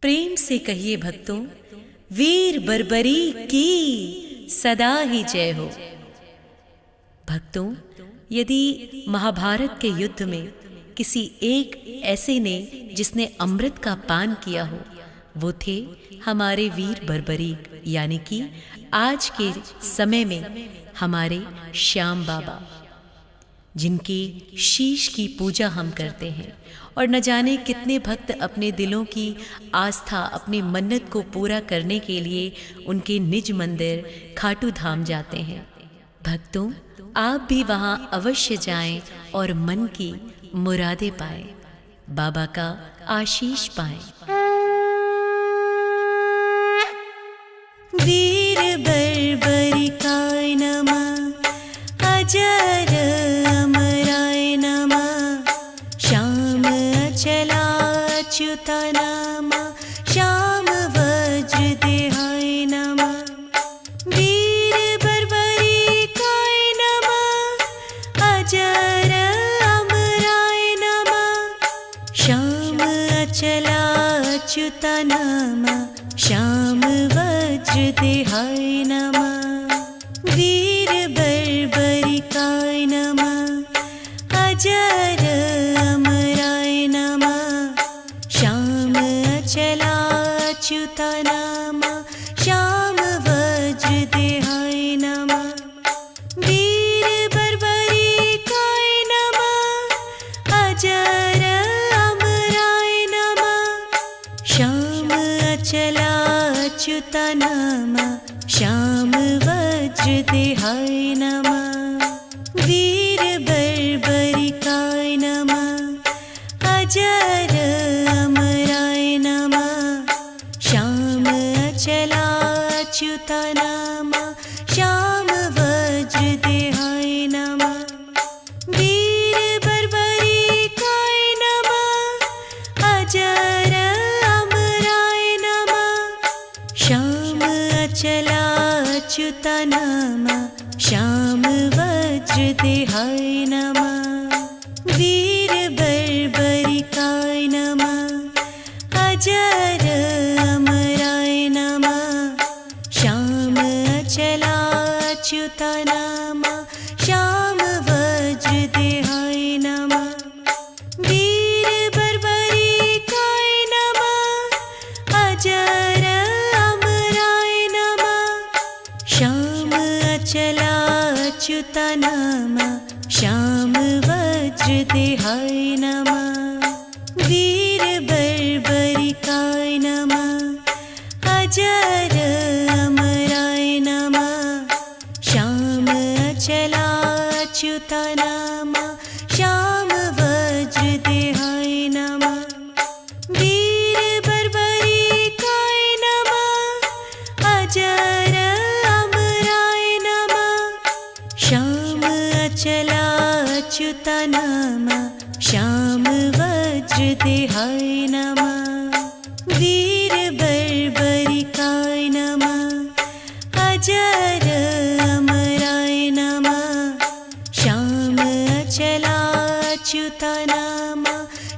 प्रेम से कहिए भक्तों, वीर बर्बरी की सदा ही जय हो। भक्तों, यदि महाभारत के युद्ध में किसी एक ऐसे ने जिसने अमृत का पान किया हो, वो थे हमारे वीर बर्बरीक, यानी कि आज के समय में हमारे श्याम बाबा, जिनकी शीश की पूजा हम करते हैं। और न जाने कितने भक्त अपने दिलों की आस्था, अपने मन्नत को पूरा करने के लिए उनके निज मंदिर खाटू धाम जाते हैं। भक्तों, आप भी वहाँ अवश्य जाएं और मन की मुरादें पाएं, बाबा का आशीष पाएं। वीर बर्बरिकाय नमः, अजर अमराय नमः, श्याम अचलाच्युताय नमः, श्याम वज्रदेहाय नमः। वीर बर्बरिकाय नमः, अजर अमराय नमः, श्याम अचलाच्युताय नमः, श्याम वज्रदेहाय नमः। वीर बर्बरिकाय नमः, अजर अमराय नमः, श्याम अचलाच्युताय नमः, श्याम वज्रदेहाय नमः। वीर बर्बरिकाय नमः, अजर अमराय नमः, श्याम अचलाच्युताय नमः, श्याम वज्रदेहाय नमः। वीर बर्बरिकाय नमः, अजर अमराय नमः, श्याम अचलाच्युताय नमः, श्याम वज्रदेहाय नमः। वीर बर्बरिकाय नमः, अजर अमराय नमः, श्याम अचलाच्युताय नमः, श्याम वज्रदेहाय नमः। वीर बर्बरिकाय नमः, अजर अमराय नमः, श्याम अचलाच्युताय नमः, श्याम वज्रदेहाय नमः। वीर बर्बरिकाय नमः, अजर अमराय नमः, श्याम अचलाच्युताय नमः, श्याम वज्रदेहाय नमः। वीर बर्बरिकाय नमः, अजर अमराय नमः, श्याम अचलाच्युताय नमः, श्याम वज्रदेहाय नमः। वीर बर्बरिकाय नमः, अजर अमराय नमः, श्याम अचलाच्युताय नमः, श्याम वज्रदेहाय नमः। वीर बर्बरिकाय नमः, अजर अमराय नमः, श्याम अचलाच्युताय नमः,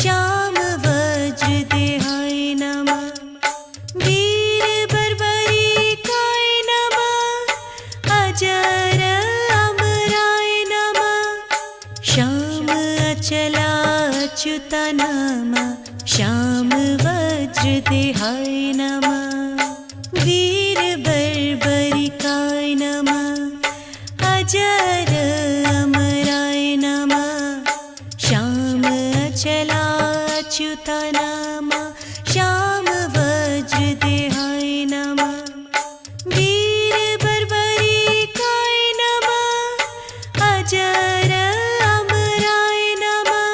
श्याम वज्रदेहाय नमः। वीर बर्बरिकाय नमः, अजर अमराय नमः, श्याम अचलाच्युताय नमः, श्याम वज्रदेहाय नमः। वीर बर्बरिकाय नमः, अजर अमराय नमः, श्याम अचलाच्युताय नमः, श्याम वज्रदेहाय नमः। वीर बर्बरिकाय नमः, अजर अमराय नमः,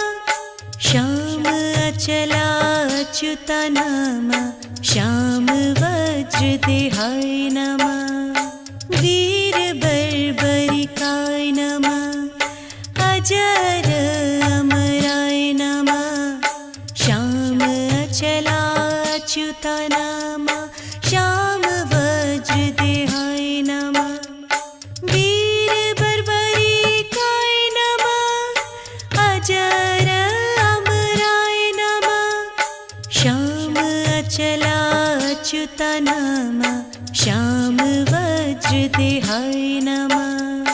श्याम अचलाच्युताय नमः, श्याम वज्रदेहाय नमः। वीर बर्बरिकाय नमः, अजर अमराय नमः, श्याम अचलाच्युताय नमः, श्याम वज्रदेहाय नमः। वीर बर्बरिकाय नमः, अजर अमराय नमः, श्याम अचला नमः श्याम वज्र देहाय नमः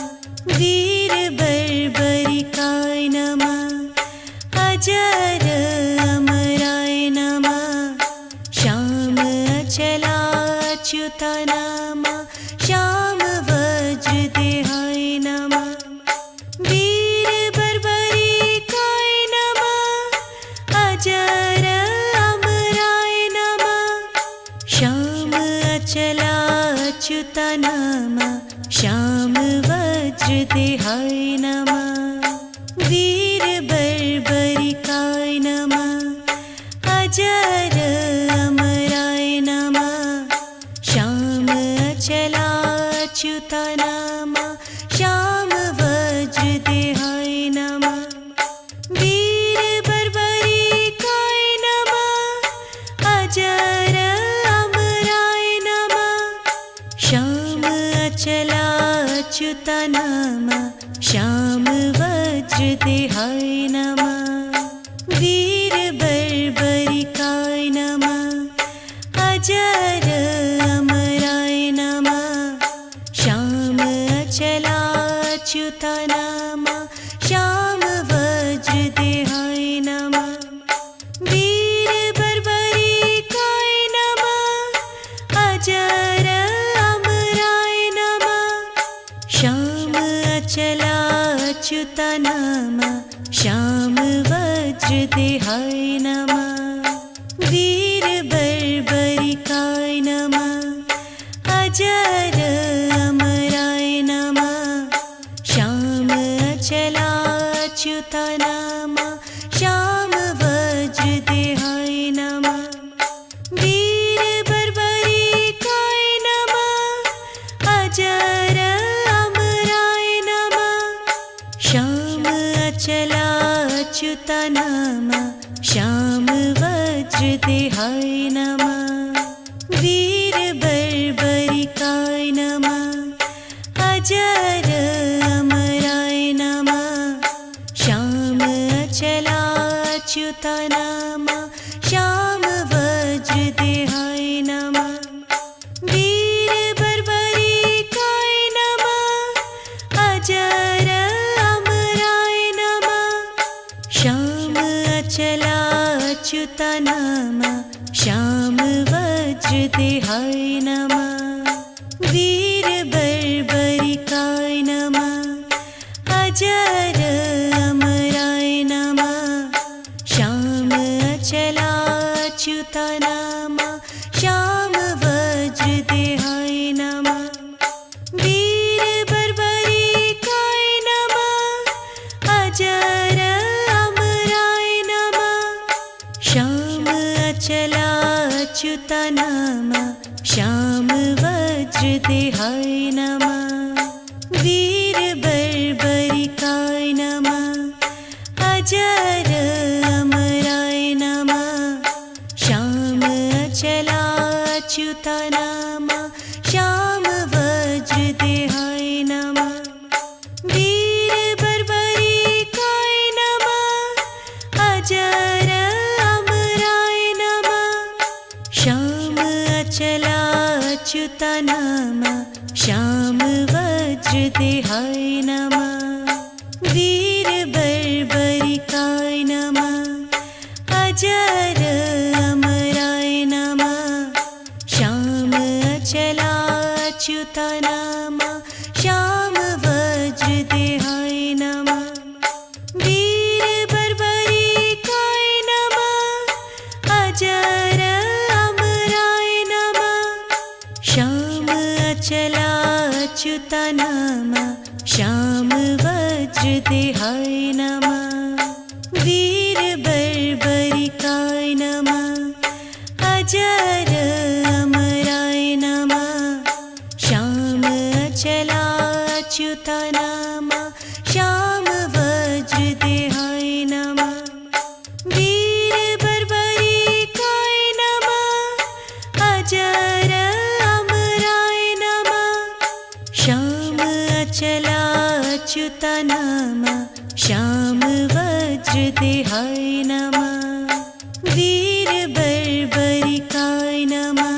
वीर बर्बरिकाय नमः अजर अमराय नमः श्याम अचलाच्युत नमः श्याम वज्र देहाय नमः वीर बर्बरिकाय नमः अजर अमराय नमः श्याम अचलाच्युत नमः श्याम वज्र देहाय नमः वीर बर्बरिकाय नमः अजर अमराय नमः श्याम अचलाच्युत नमः श्याम वज्र देहाय नमः वीर बर्बरिकाय नमः अजर अमराय नमः श्याम अचलाच्युत नमः श्याम वज्र देहाय नमः वीर बर्बरिकाय नमः अजर अमराय नमः श्याम अचलाच्युत नमः श्याम वज्र देहाय नमः वीर बर्बरिकाय नमः अजर अमराय नमः श्याम अचलाच्युत नमः श्याम वज्र देहाय नमः वीर बर्बरिकाय नमः अजर अमराय नमः श्याम अचलाच्युत नमः श्याम वज्र देहाय नमः वीर बर्बरिकाय नमः अजर अमराय नमः श्याम अचलाच्युत नमः श्याम वज्र देहाय नमः वीर बर्बरिकाय नमः अजर अमराय नमः श्याम अचलाच्युत नमः श्याम वज्र देहाय नमः वीर बर्बरिकाय नमः अजर अमराय नमः श्याम अचलाच्युत नमः श्याम वज्र देहाय नमः वीर बर्बरिकाय नमः अजर अमराय नमः श्याम अचलाच्युत नमः श्याम वज्र देहाय नमः वीर बर्बरिकाय नमः अजर अमराय नमः श्याम अचलाच्युत नमः श्याम वज्र देहाय नमः वीर बर्बरिकाय नमः अजर अमराय नमः श्याम अचलाच्युत नमः श्याम वज्र देहाय नमः वीर बर्बरिकाय नमः अजर अमराय नमः श्याम अचलाच्युत नमः श्याम वज्र देहाय नमः वीर बर्बरिकाय नमः अजर अमराय नमः श्याम अचलाच्युत नमः श्याम वज्र देहाय नमः वीर बर्बरिकाय नमः अजर अमराय नमः श्याम अचलाच्युत नमः श्याम वज्र देहाय नमः वीर बर्बरिकाय नमः अजर अमराय नमः श्याम अचलाच्युत नमः श्याम वज्र देहाय नमः वीर बर्बरिकाय नमः अजर अमराय नमः श्याम अचलाच्युत नमः श्याम वज्र देहाय नमः वीर बर्बरिकाय नमः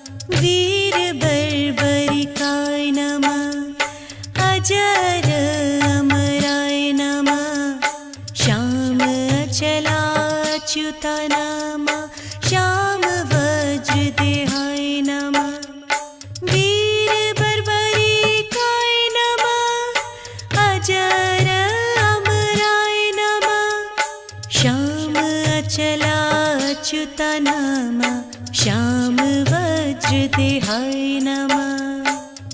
वीर बर्बरिकाय नमः अजर अमराय नमः श्याम अचलाच्युत नमः श्याम वज्रदेहाय नमः वीर बर्बरिकाय नमः अजर अमराय नमः श्याम अचलाच्युत नमः श्याम वज्रदेहाय नमः।